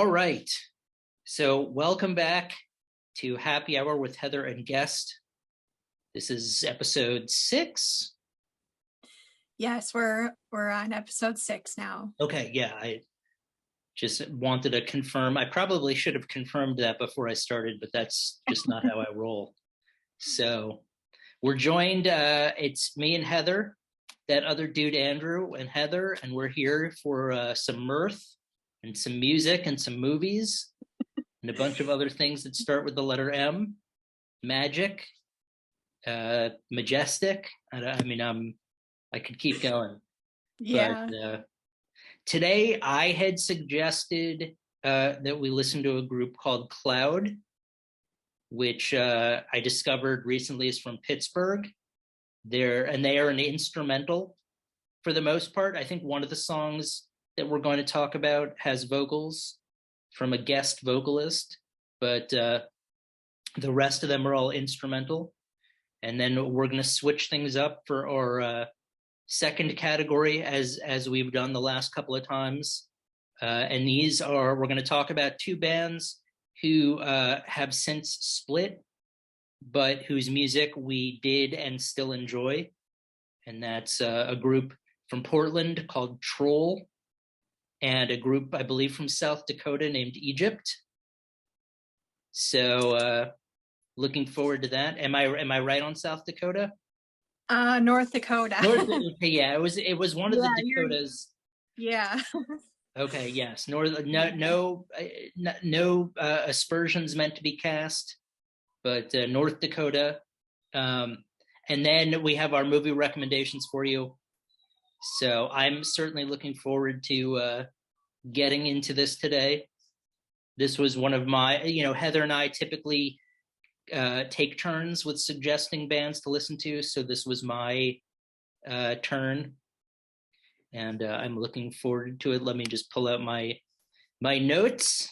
All right. So welcome back to Happy Hour with Heather and Guest. This is episode 6. Yes, we're on episode 6 now. Okay, yeah, I just wanted to confirm. I probably should have confirmed that before I started, but that's just not how I roll. So we're joined, it's me and Heather, that other dude, Andrew, and Heather, and we're here for some mirth and some music and some movies and a bunch of other things that start with the letter M. Magic, majestic. I could keep going. Yeah. But today I had suggested that we listen to a group called Cloud, which I discovered recently is from Pittsburgh. They are an instrumental for the most part. I think one of the songs that we're going to talk about has vocals from a guest vocalist, but the rest of them are all instrumental. And then we're going to switch things up for our second category as we've done the last couple of times. And we're going to talk about two bands who have since split, but whose music we did and still enjoy. And that's a group from Portland called Troll, and a group, I believe, from South Dakota named Egypt. So looking forward to that. Am I right on South Dakota? North Dakota. Yeah, it was one of the Dakotas. Yeah. Okay, yes. No aspersions meant to be cast, but North Dakota. And then we have our movie recommendations for you. So I'm certainly looking forward to getting into this today. This was one of my, Heather and I typically take turns with suggesting bands to listen to. So this was my turn, and I'm looking forward to it. Let me just pull out my notes,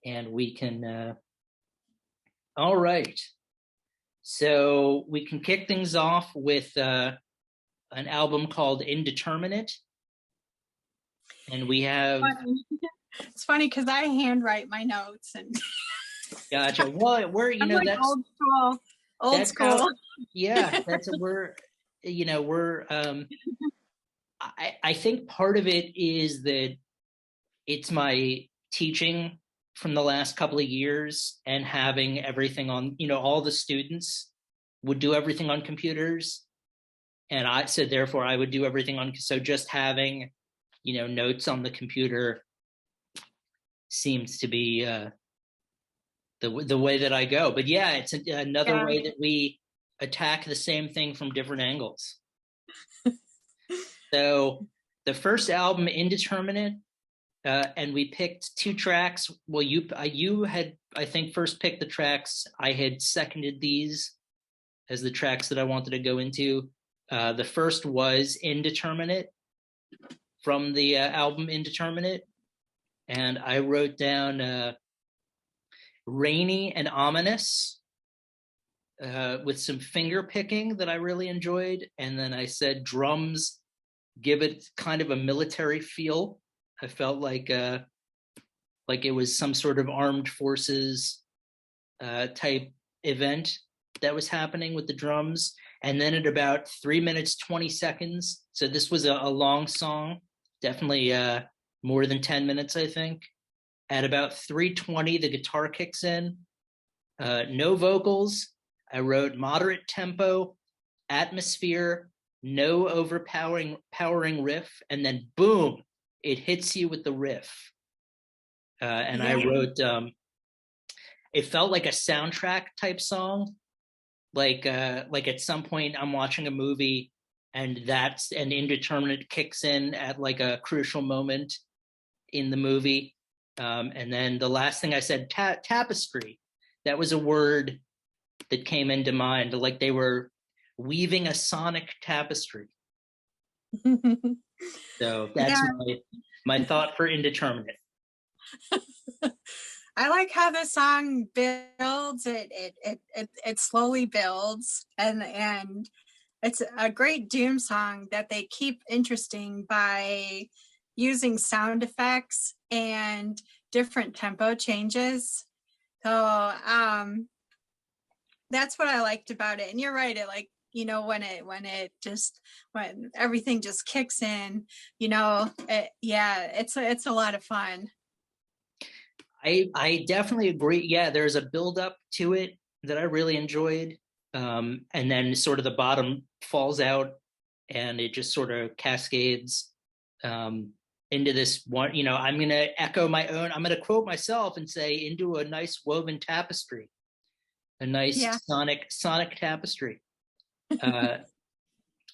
and we can. All right. So we can kick things off with an album called Indeterminate. And we have... It's funny because I handwrite my notes and... Gotcha. Well, I'm like that's old school. Yeah, I think part of it is that it's my teaching from the last couple of years and having everything on, all the students would do everything on computers. And I said, therefore, I would do everything on. So just having, notes on the computer seems to be the way that I go. But yeah, it's another way that we attack the same thing from different angles. So the first album, Indeterminate, and we picked 2 tracks. Well, you had, I think, first picked the tracks. I had seconded these as the tracks that I wanted to go into. The first was Indeterminate from the album Indeterminate. And I wrote down rainy and ominous with some finger picking that I really enjoyed. And then I said drums give it kind of a military feel. I felt like it was some sort of armed forces type event that was happening with the drums. And then at about 3 minutes, 20 seconds. So this was a long song, definitely more than 10 minutes, I think. At about 3:20, the guitar kicks in. No vocals. I wrote moderate tempo, atmosphere, no overpowering riff, and then boom, it hits you with the riff. And I wrote, it felt like a soundtrack type song. Like at some point I'm watching a movie and that's an Indeterminate kicks in at like a crucial moment in the movie. And then the last thing I said, tapestry. That was a word that came into mind, like they were weaving a sonic tapestry. So that's my thought for Indeterminate. I like how the song builds. It slowly builds, and it's a great doom song that they keep interesting by using sound effects and different tempo changes. So that's what I liked about it. And you're right, it like, you know, when everything just kicks in, you know, it's a lot of fun. I definitely agree. Yeah, there's a build up to it that I really enjoyed. And then sort of the bottom falls out and it just sort of cascades into this one, you know, I'm going to echo my own, I'm going to quote myself and say into a nice woven tapestry, a nice sonic tapestry. And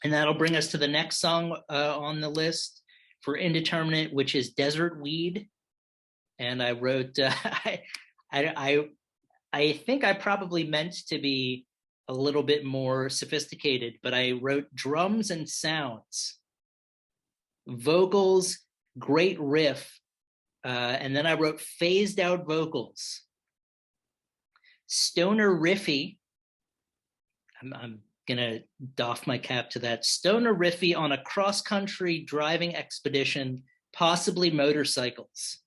that'll bring us to the next song on the list for Indeterminate, which is Desert Weed. And I wrote, I think I probably meant to be a little bit more sophisticated, but I wrote drums and sounds, vocals, great riff, and then I wrote phased out vocals, stoner riffy. I'm gonna doff my cap to that. Stoner riffy on a cross-country driving expedition, possibly motorcycles.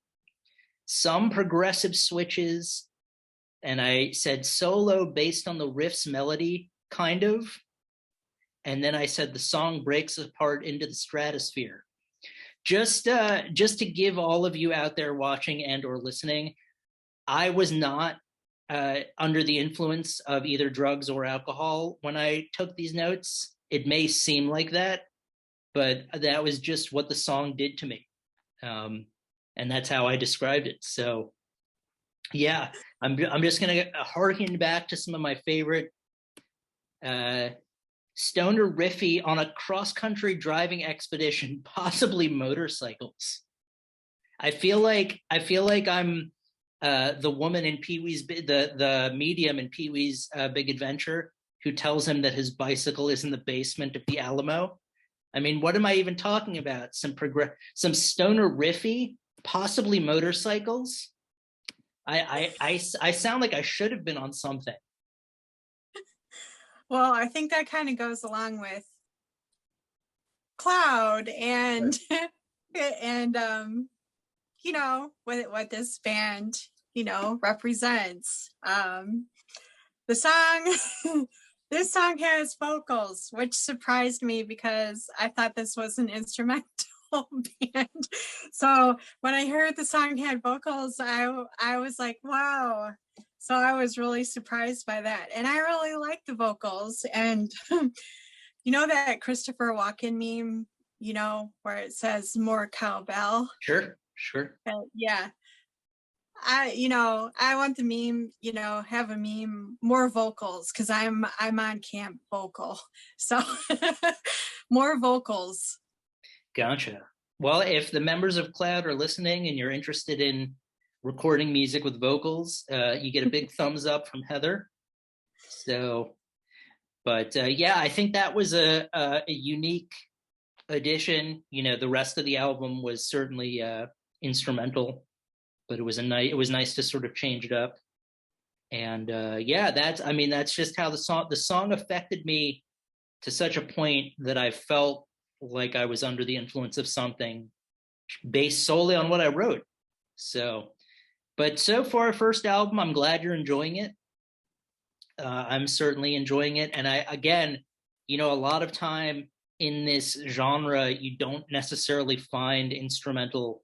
Some progressive switches, and I said solo based on the riff's melody, kind of. And then I said the song breaks apart into the stratosphere. Just to give all of you out there watching and or listening, I was not under the influence of either drugs or alcohol when I took these notes. It may seem like that, but that was just what the song did to me. And that's how I described it. So yeah, I'm just going to harken back to some of my favorite stoner riffy on a cross-country driving expedition, possibly motorcycles. I feel like I'm the woman in Pee-wee's, the medium in Pee-wee's Big Adventure, who tells him that his bicycle is in the basement of the Alamo. I mean, what am I even talking about? Some stoner riffy, possibly motorcycles. I sound like I should have been on something. Well, I think that kind of goes along with Cloud and and you know what this band, you know, represents. The song this song has vocals, which surprised me because I thought this was an instrumental band. So when I heard the song had vocals, I was like, wow. So I was really surprised by that. And I really like the vocals. And you know that Christopher Walken meme, you know, where it says more cowbell? Sure. Yeah. I want the meme, you know, have a meme, more vocals, because I'm on camp vocal. So more vocals. Gotcha. Well, if the members of Cloud are listening and you're interested in recording music with vocals, you get a big thumbs up from Heather. So, but yeah, I think that was a unique addition. You know, the rest of the album was certainly instrumental, but it was nice to sort of change it up. And yeah, that's just how the song affected me to such a point that I felt like I was under the influence of something based solely on what I wrote. So, but so far, first album, I'm glad you're enjoying it. I'm certainly enjoying it. And again, you know, a lot of time in this genre, you don't necessarily find instrumental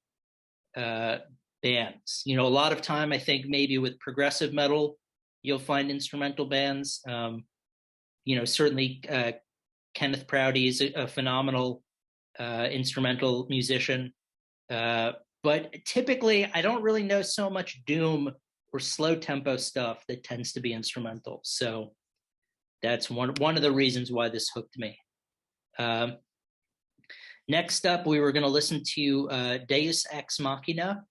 bands. You know, a lot of time, I think maybe with progressive metal, you'll find instrumental bands. You know, certainly Kenneth Prouty is a phenomenal instrumental musician. But typically, I don't really know so much doom or slow tempo stuff that tends to be instrumental. So that's one of the reasons why this hooked me. Next up, we were going to listen to Deus Ex Machina,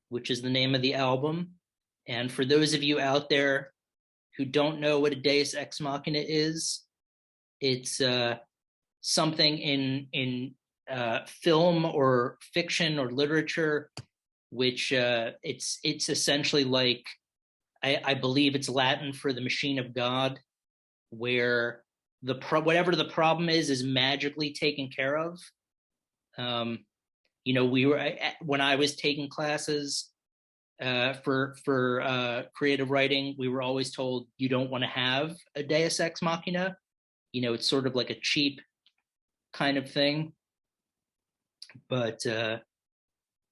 which is the name of the album. And for those of you out there who don't know what a Deus Ex Machina is, it's something in film or fiction or literature, which it's essentially like, I believe it's Latin for the machine of God, where whatever the problem is magically taken care of. we were when I was taking classes for creative writing, we were always told you don't want to have a Deus Ex Machina. It's sort of like a cheap kind of thing. But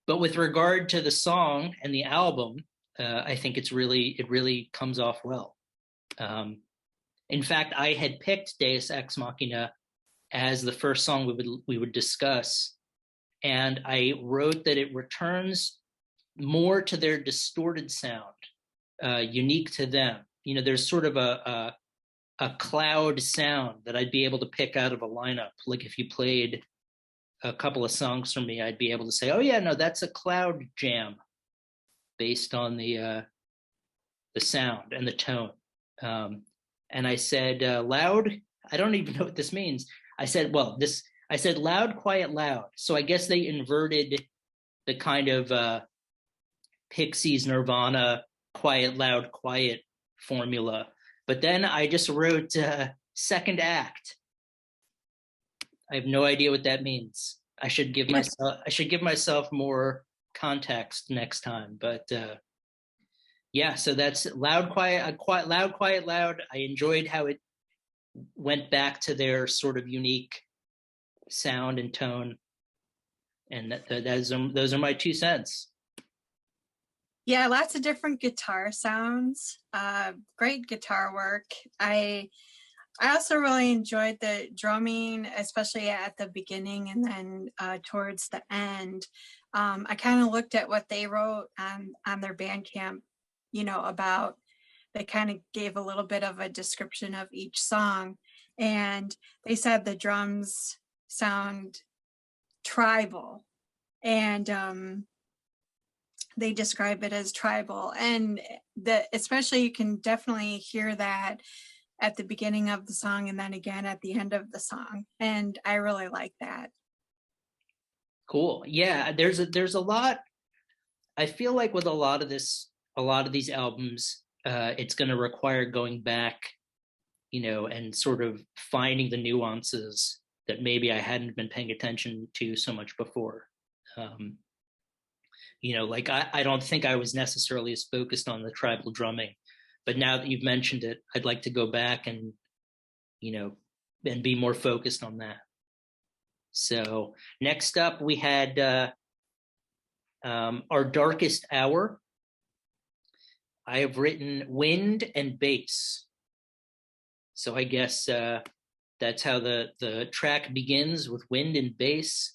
with regard to the song and the album, I think it really comes off well. In fact, I had picked Deus Ex Machina as the first song we would discuss, and I wrote that it returns more to their distorted sound, unique to them. There's sort of a cloud sound that I'd be able to pick out of a lineup. Like if you played a couple of songs from me, I'd be able to say, oh yeah, no, that's a cloud jam based on the sound and the tone. And I said loud. I don't even know what this means. I said loud, quiet, loud. So I guess they inverted the kind of Pixies, Nirvana, quiet, loud, quiet formula. But then I just wrote second act. I have no idea what that means. I should give myself more context next time. But yeah, so that's loud, quiet, loud, quiet, loud. I enjoyed how it went back to their sort of unique sound and tone, and those are my 2 cents. Yeah, lots of different guitar sounds. Great guitar work. I also really enjoyed the drumming, especially at the beginning and then towards the end. I kind of looked at what they wrote on their Bandcamp, about. They kind of gave a little bit of a description of each song, and they said the drums sound tribal, and they describe it as tribal, and especially you can definitely hear that at the beginning of the song and then again at the end of the song, and I really like that. Cool. Yeah, there's a lot. I feel like with a lot of these albums, it's going to require going back, and sort of finding the nuances that maybe I hadn't been paying attention to so much before. Like I don't think I was necessarily as focused on the tribal drumming, but now that you've mentioned it, I'd like to go back and be more focused on that. So next up, we had Our Darkest Hour. I have written wind and bass. So I guess that's how the track begins, with wind and bass.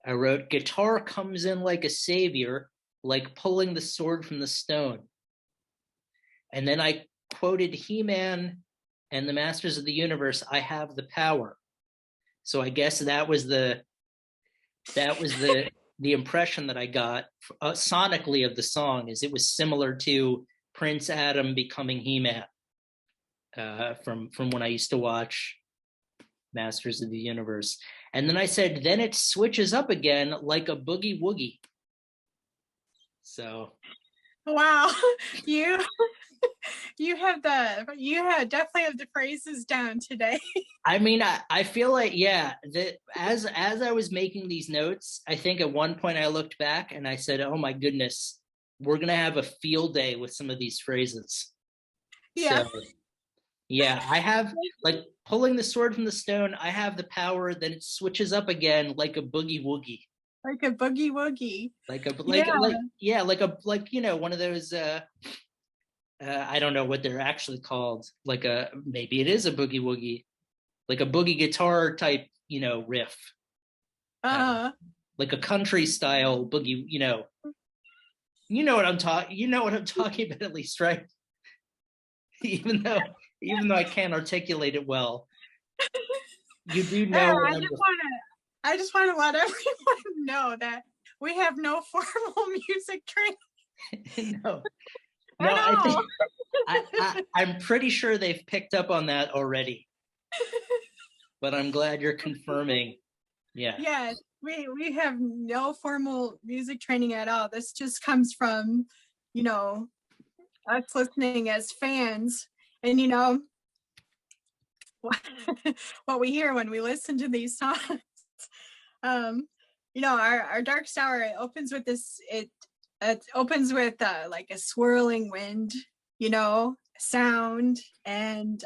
I wrote, guitar comes in like a savior, like pulling the sword from the stone. And then I quoted He-Man and the Masters of the Universe, I have the power. So I guess that was the impression that I got sonically of the song, is it was similar to Prince Adam becoming He-Man from when I used to watch Masters of the Universe. And then I said, then it switches up again like a boogie woogie. So, wow, you definitely have the phrases down today. I mean, I feel like, yeah, that as I was making these notes, I think at one point I looked back and I said, oh my goodness, we're gonna have a field day with some of these phrases. Yeah. So, yeah, I have, like, pulling the sword from the stone, I have the power, then it switches up again like a boogie woogie. Like a boogie woogie. One of those I don't know what they're actually called. Maybe it is a boogie woogie, like a boogie guitar type, riff. Like a country style boogie, you know what I'm talking about, at least, right? even though I can't articulate it well. You do know. I just want to let everyone know that we have no formal music training. No, I think I'm pretty sure they've picked up on that already. But I'm glad you're confirming. Yeah. Yeah, we have no formal music training at all. This just comes from, us listening as fans, and what we hear when we listen to these songs. our Darkest Hour, it opens with it opens with like a swirling wind, sound, and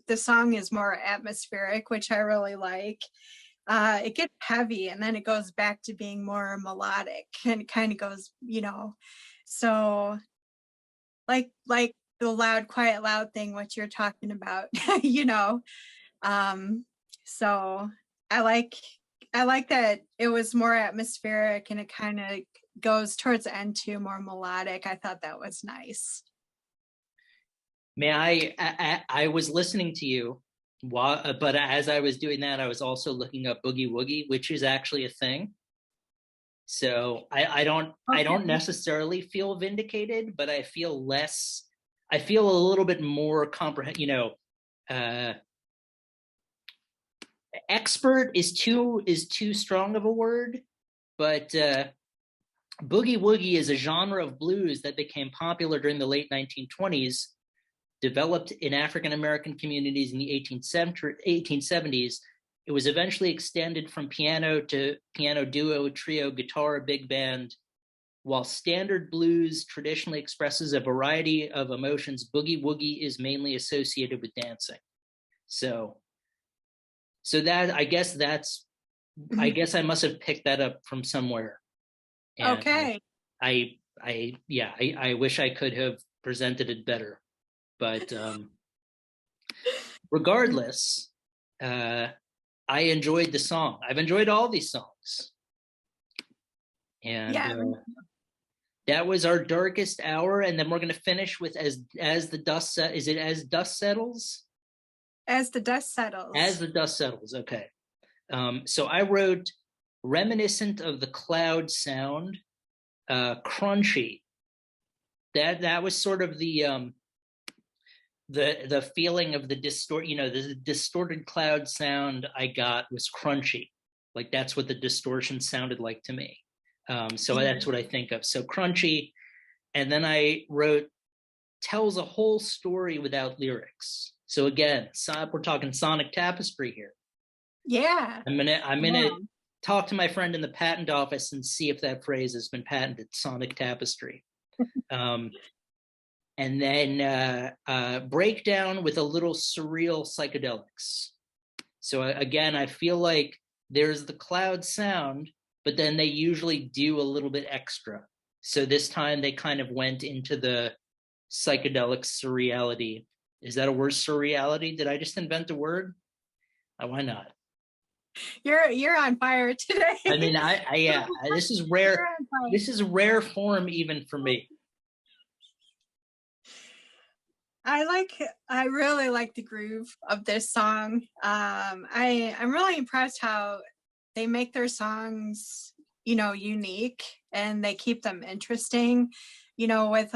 the song is more atmospheric, which I really like. It gets heavy and then it goes back to being more melodic, and it kind of goes, so like the loud, quiet, loud thing, what you're talking about, so I like that it was more atmospheric and it kind of goes towards the end too, more melodic. I thought that was nice. I was listening to you, but as I was doing that, I was also looking up Boogie Woogie, which is actually a thing. So I don't necessarily feel vindicated, but I feel a little bit more expert is too strong of a word, but Boogie Woogie is a genre of blues that became popular during the late 1920s, developed in African American communities in the 1870s. It was eventually extended from piano to piano duo, trio, guitar, big band. While standard blues traditionally expresses a variety of emotions, Boogie Woogie is mainly associated with dancing. So that I guess I must have picked that up from somewhere. And okay. I wish I could have presented it better, but regardless, I enjoyed the song. I've enjoyed all these songs, and that was our Darkest Hour. And then we're going to finish with as the dust is it as dust settles? As the dust settles. As the dust settles. Okay. So I wrote reminiscent of the cloud sound, crunchy. That was sort of the feeling of the the distorted cloud sound I got was crunchy. Like that's what the distortion sounded like to me. So that's what I think of. So crunchy. And then I wrote tells a whole story without lyrics. So again, we're talking sonic tapestry here. Yeah. I'm gonna talk to my friend in the patent office and see if that phrase has been patented, sonic tapestry. And then breakdown with a little surreal psychedelics. So again, I feel like there's the cloud sound, but then they usually do a little bit extra. So this time they kind of went into the psychedelic surreality. Is that a word, surreality? Did I just invent a word? Why not? You're on fire today. I mean, this is rare. This is rare form even for me. I really like the groove of this song. I'm really impressed how they make their songs, unique, and they keep them interesting, with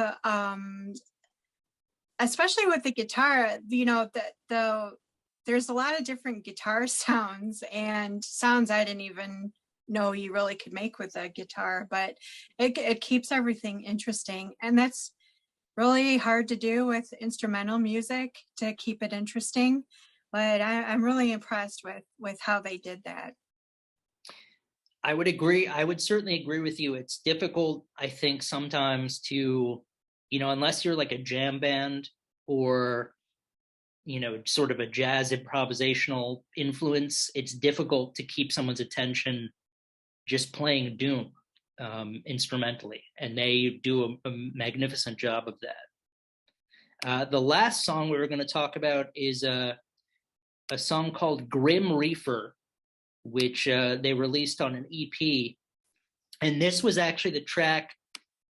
especially with the guitar, there's a lot of different guitar sounds and sounds I didn't even know you really could make with a guitar, but it keeps everything interesting. And that's really hard to do with instrumental music, to keep it interesting. But I'm really impressed with how they did that. I would agree. I would certainly agree with you. It's difficult, I think, sometimes to, unless you're like a jam band or, sort of a jazz improvisational influence, it's difficult to keep someone's attention just playing Doom instrumentally. And they do a magnificent job of that. The last song we were going to talk about is a song called Grim Reefer, which they released on an EP. And this was actually the track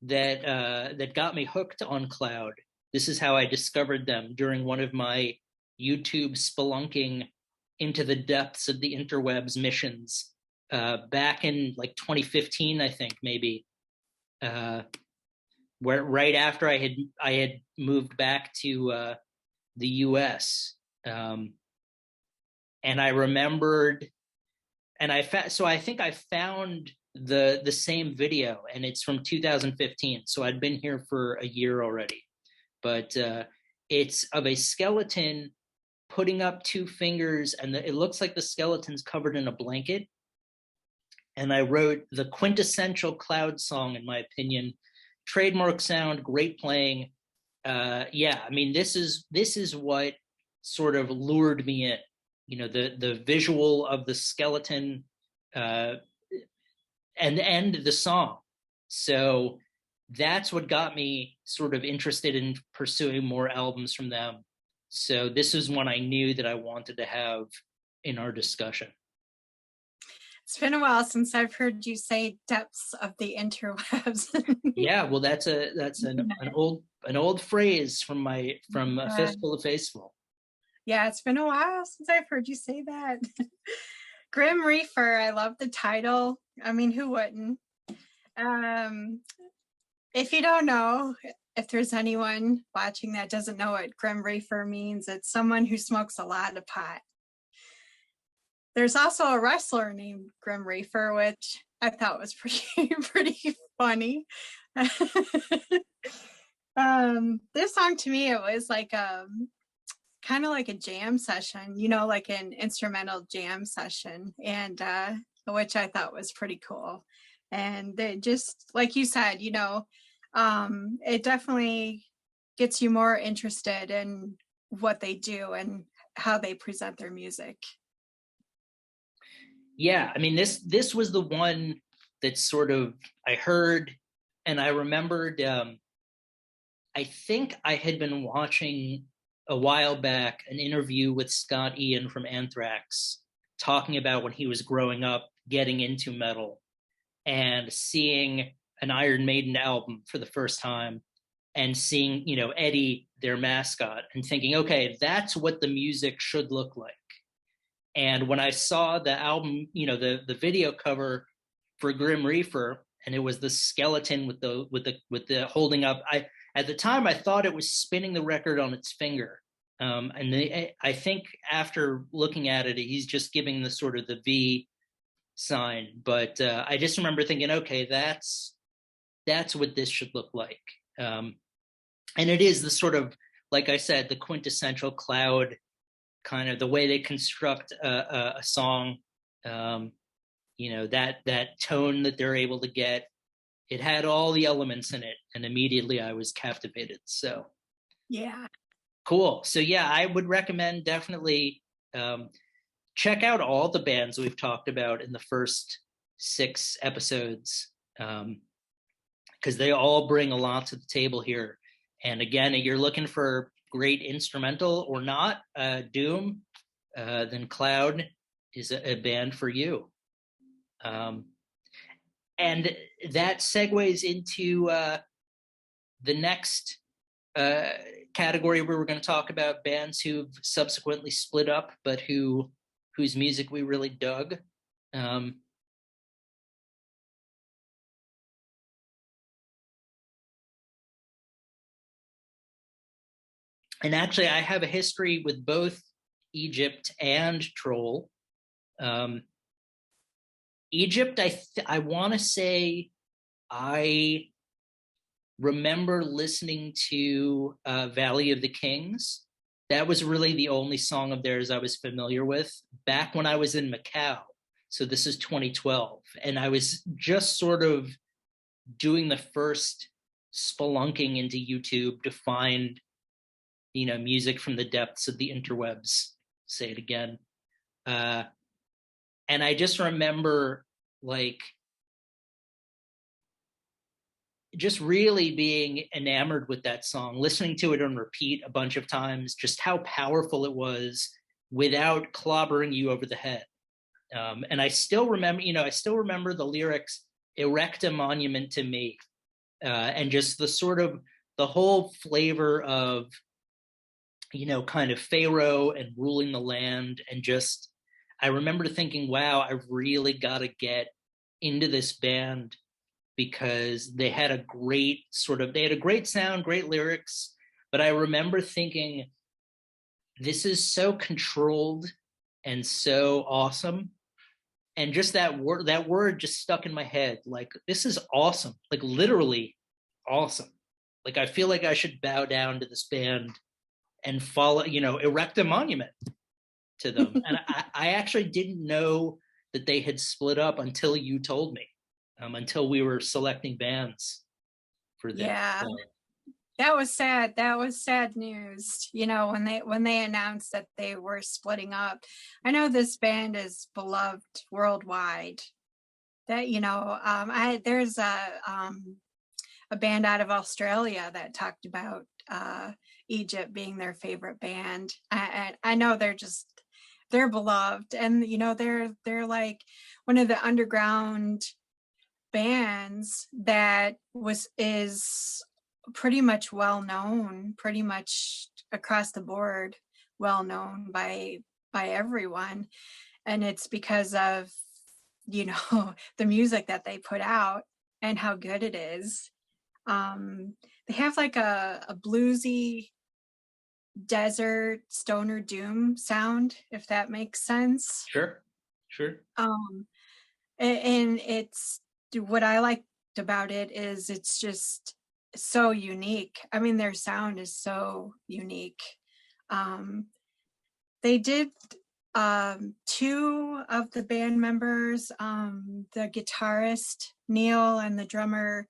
that got me hooked on Cloud. This is how I discovered them during one of my YouTube spelunking into the depths of the interwebs missions back in like 2015, I think, maybe, where right after I had moved back to the US. And I remembered, and I think I found the same video, and it's from 2015. So I'd been here for a year already, but it's of a skeleton putting up two fingers, and it looks like the skeleton's covered in a blanket, and I wrote the quintessential Cloud song, in my opinion. Trademark sound, great playing. Yeah, I mean, this is what sort of lured me in. The visual of the skeleton, uh, and the song. So that's what got me sort of interested in pursuing more albums from them. So this is one I knew that I wanted to have in our discussion. It's been a while since I've heard you say depths of the interwebs. Yeah, well, that's an old phrase from A Fistful of Faceful. Yeah, it's been a while since I've heard you say that. Grim Reaper, I love the title. I mean, who wouldn't? If you don't know, if there's anyone watching that doesn't know what Grim Reaper means, it's someone who smokes a lot of pot. There's also a wrestler named Grim Reaper, which I thought was pretty funny. This song to me, it was like kind of like a jam session, like an instrumental jam session, and which I thought was pretty cool. And it just, like you said, it definitely gets you more interested in what they do and how they present their music. Yeah, I mean, this was the one that sort of I heard, and I remembered. I think I had been watching a while back an interview with Scott Ian from Anthrax, talking about when he was growing up, getting into metal, and seeing an Iron Maiden album for the first time, and seeing Eddie, their mascot, and thinking, okay, that's what the music should look like. And when I saw the album, the video cover for Grim Reaper, and it was the skeleton with the holding up, at the time I thought it was spinning the record on its finger. I think after looking at it, he's just giving the sort of the V sign. But I just remember thinking, okay, that's what this should look like. And it is the sort of, like I said, the quintessential Cloud, kind of the way they construct a song, that tone that they're able to get. It had all the elements in it, and immediately I was captivated. So yeah, cool. So yeah, I would recommend definitely check out all the bands we've talked about in the first 6 episodes, because they all bring a lot to the table here. And again, if you're looking for great instrumental or not, doom, then Cloud is a band for you. And that segues into the next category where we're going to talk about bands who've subsequently split up, but whose music we really dug. And actually, I have a history with both Egypt and Troll. Egypt, I want to say I remember listening to Valley of the Kings. That was really the only song of theirs I was familiar with back when I was in Macau. So this is 2012. And I was just sort of doing the first spelunking into YouTube to find music from the depths of the interwebs, say it again. And I just remember just really being enamored with that song, listening to it on repeat a bunch of times, just how powerful it was without clobbering you over the head. And I still remember the lyrics, "Erect a monument to me," and just the sort of the whole flavor of kind of Pharaoh and ruling the land. And just, I remember thinking, wow, I've really got to get into this band, because they had a great sound, great lyrics. But I remember thinking, this is so controlled and so awesome. And just that word just stuck in my head. Like, this is awesome. Like, literally awesome. Like, I feel like I should bow down to this band and follow, erect a monument to them. And I actually didn't know that they had split up until you told me, until we were selecting bands for this. Yeah. So, That was sad. That was sad news. You know, when they announced that they were splitting up. I know this band is beloved worldwide. That, you know, there's a band out of Australia that talked about Egypt being their favorite band. I know they're beloved, and you know they're like one of the underground bands that is pretty much well known, pretty much across the board, well known by everyone, and it's because of, you know, the music that they put out and how good it is. They have like a bluesy desert stoner doom sound, if that makes sense. sure. And it's, what I liked about it is it's just so unique. I mean, their sound is so unique. They did two of the band members, the guitarist Neil and the drummer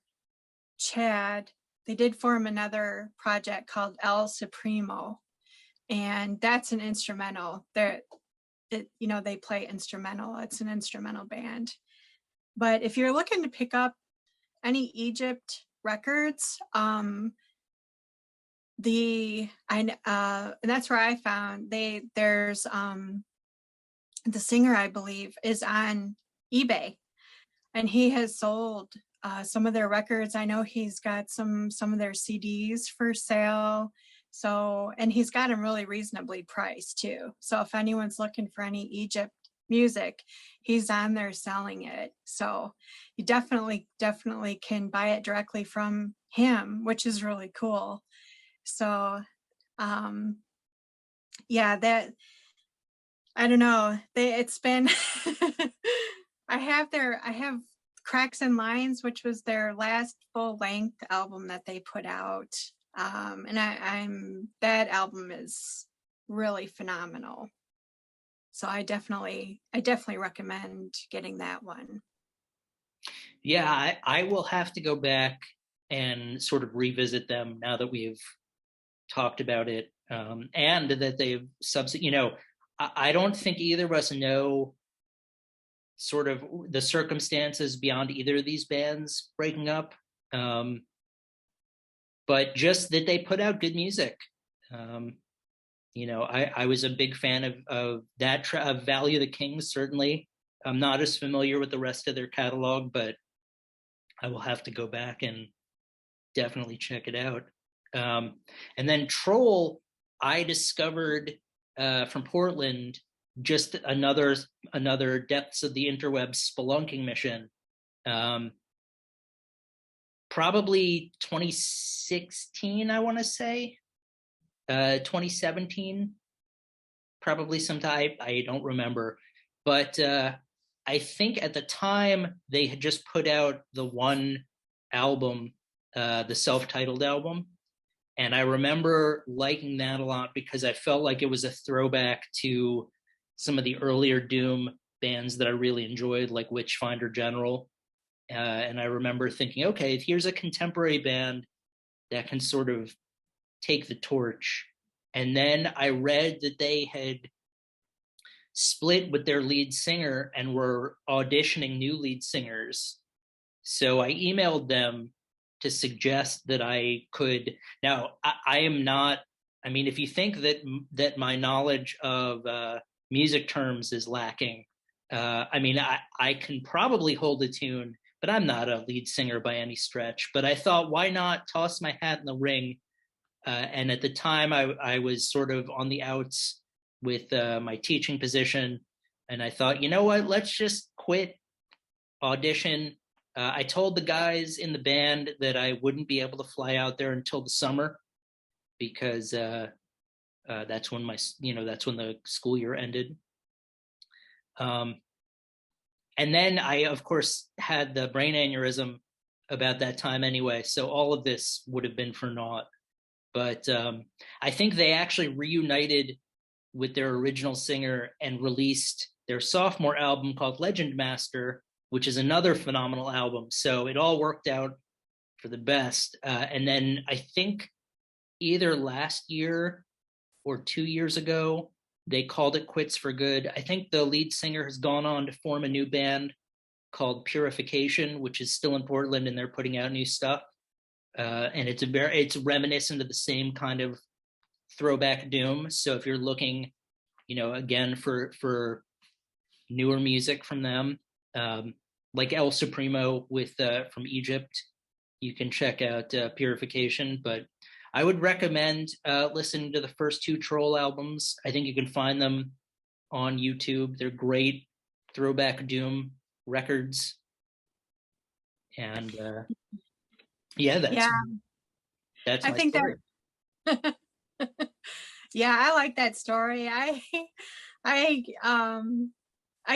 Chad, they did form another project called El Supremo, and that's an instrumental. You know, they play instrumental. It's an instrumental band. But if you're looking to pick up any Egypt records, and that's where I found there's the singer, I believe, is on eBay, and he has sold some of their records. I know he's got some of their CDs for sale. So, and he's got them really reasonably priced too. So if anyone's looking for any Egypt music, he's on there selling it. So you definitely can buy it directly from him, which is really cool. So, yeah, that, I don't know. It's been, I have Cracks and Lines, which was their last full length album that they put out. And that album is really phenomenal. So I definitely recommend getting that one. Yeah, I will have to go back and sort of revisit them now that we've talked about it, and that they've you know, I don't think either of us know sort of the circumstances beyond either of these bands breaking up, but just that they put out good music. You know, I was a big fan of that of Valley of the Kings. Certainly, I'm not as familiar with the rest of their catalog, but I will have to go back and definitely check it out. And then Troll, I discovered from Portland, just another depths of the interwebs spelunking mission. Probably 2016, I want to say. 2017, probably sometime. I don't remember, but I think at the time they had just put out the one album, the self-titled album, and I remember liking that a lot because I felt like it was a throwback to some of the earlier Doom bands that I really enjoyed, like Witchfinder General. And I remember thinking, okay, here's a contemporary band that can sort of take the torch. And then I read that they had split with their lead singer and were auditioning new lead singers. So I emailed them to suggest that I could. Now, I am not, I mean, if you think that my knowledge of music terms is lacking, I mean, I can probably hold a tune, but I'm not a lead singer by any stretch. But I thought, why not toss my hat in the ring? And at the time, I was sort of on the outs with my teaching position. And I thought, you know what, let's just quit, audition. I told the guys in the band that I wouldn't be able to fly out there until the summer because that's when that's when the school year ended. And then I, of course, had the brain aneurysm about that time anyway. So all of this would have been for naught. But I think they actually reunited with their original singer and released their sophomore album called Legend Master, which is another phenomenal album. So it all worked out for the best. And then I think either last year or 2 years ago, they called it quits for good. I think the lead singer has gone on to form a new band called Purification, which is still in Portland, and they're putting out new stuff. And it's reminiscent of the same kind of throwback doom. So if you're looking, again for newer music from them, like El Supremo with from Egypt, you can check out Purification. But I would recommend listening to the first two Troll albums. I think you can find them on YouTube. They're great throwback doom records. And that's I my think story. that yeah, I like that story. I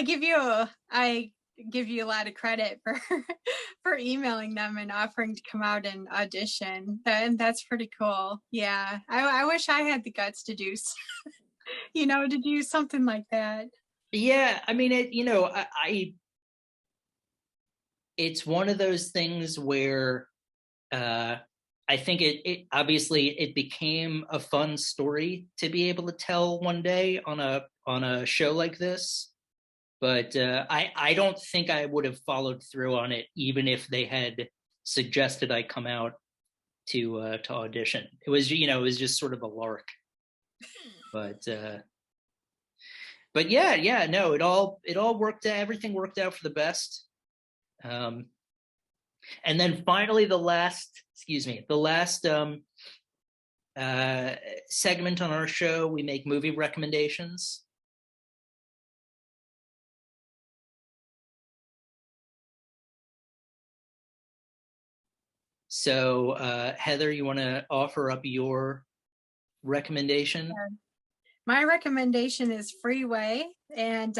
give you a lot of credit for for emailing them and offering to come out and audition. And that's pretty cool. Yeah, I wish I had the guts to do to do something like that. Yeah, I mean, it's one of those things where I think it obviously it became a fun story to be able to tell one day on a show like this. But I don't think I would have followed through on it, even if they had suggested I come out to audition. It was just sort of a lark. But yeah, no, it all worked out. Everything worked out for the best. And then finally, the last segment on our show, we make movie recommendations. So, Heather, you want to offer up your recommendation? My recommendation is Freeway, and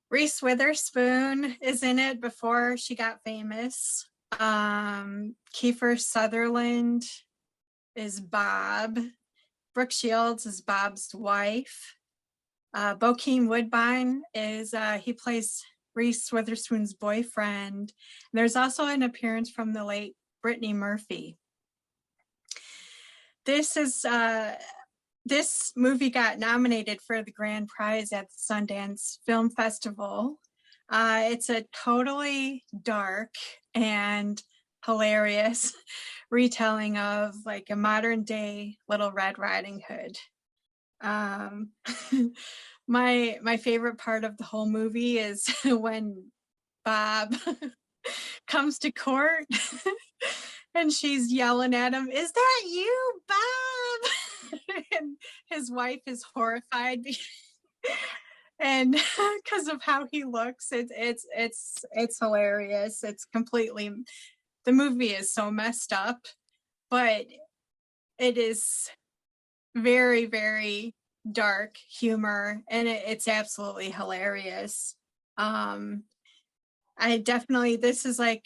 Reese Witherspoon is in it before she got famous. Kiefer Sutherland is Bob. Brooke Shields is Bob's wife. Bokeem Woodbine is he plays Reese Witherspoon's boyfriend. There's also an appearance from the late Brittany Murphy. This movie got nominated for the grand prize at the Sundance Film Festival. It's a totally dark and hilarious retelling of like a modern day Little Red Riding Hood. My favorite part of the whole movie is when Bob comes to court and she's yelling at him, "Is that you, Bob?" And his wife is horrified and because of how he looks. It's hilarious. It's completely, the movie is so messed up, but it is very, very dark humor, and it's absolutely hilarious. This is like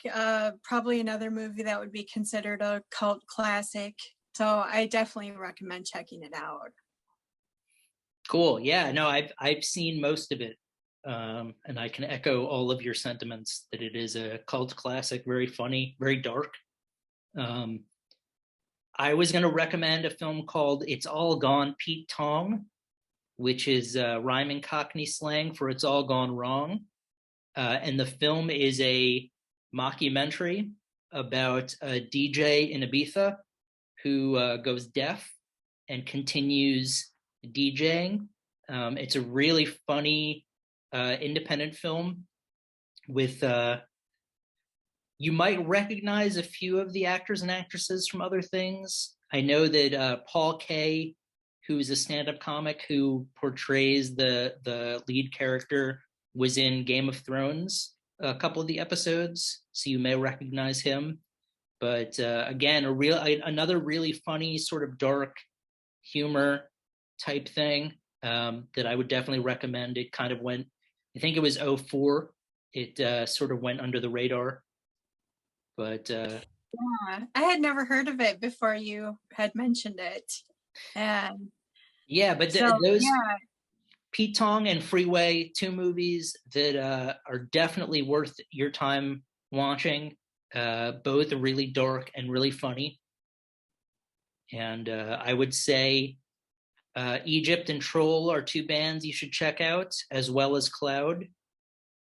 probably another movie that would be considered a cult classic. So I definitely recommend checking it out. Cool. Yeah, no, I've seen most of it. And I can echo all of your sentiments that it is a cult classic, very funny, very dark. I was going to recommend a film called It's All Gone Pete Tong, which is rhyming Cockney slang for It's All Gone Wrong. And the film is a mockumentary about a DJ in Ibiza who goes deaf and continues DJing. It's a really funny independent film with you might recognize a few of the actors and actresses from other things. I know that Paul Kaye, who's a stand-up comic who portrays the lead character, was in Game of Thrones a couple of the episodes, so you may recognize him. But again, another really funny sort of dark humor type thing that I would definitely recommend. It kind of went, I think it was 2004. It sort of went under the radar. But yeah, I had never heard of it before you had mentioned it. And yeah, but Pete Tong and Freeway, two movies that are definitely worth your time watching. Both are really dark and really funny. And I would say Egypt and Troll are two bands you should check out, as well as Cloud.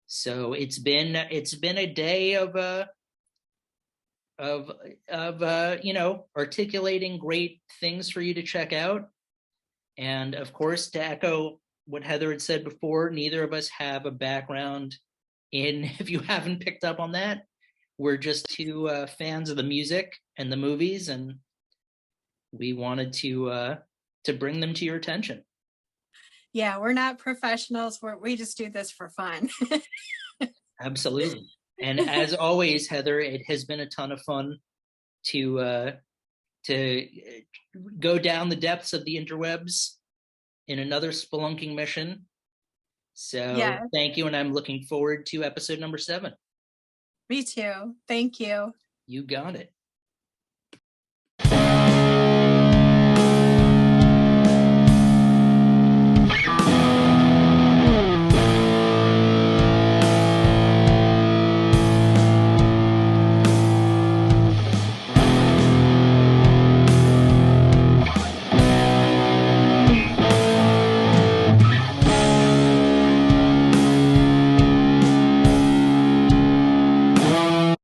So it's been a day of articulating great things for you to check out. And of course, to echo what Heather had said before, neither of us have a background in, if you haven't picked up on that, we're just two fans of the music and the movies, and we wanted to bring them to your attention. Yeah, we're not professionals. We just do this for fun. Absolutely. And as always, Heather, it has been a ton of fun to go down the depths of the interwebs in another spelunking mission. So Yeah. Thank you, and I'm looking forward to episode number 7. Me too. Thank you. You got it.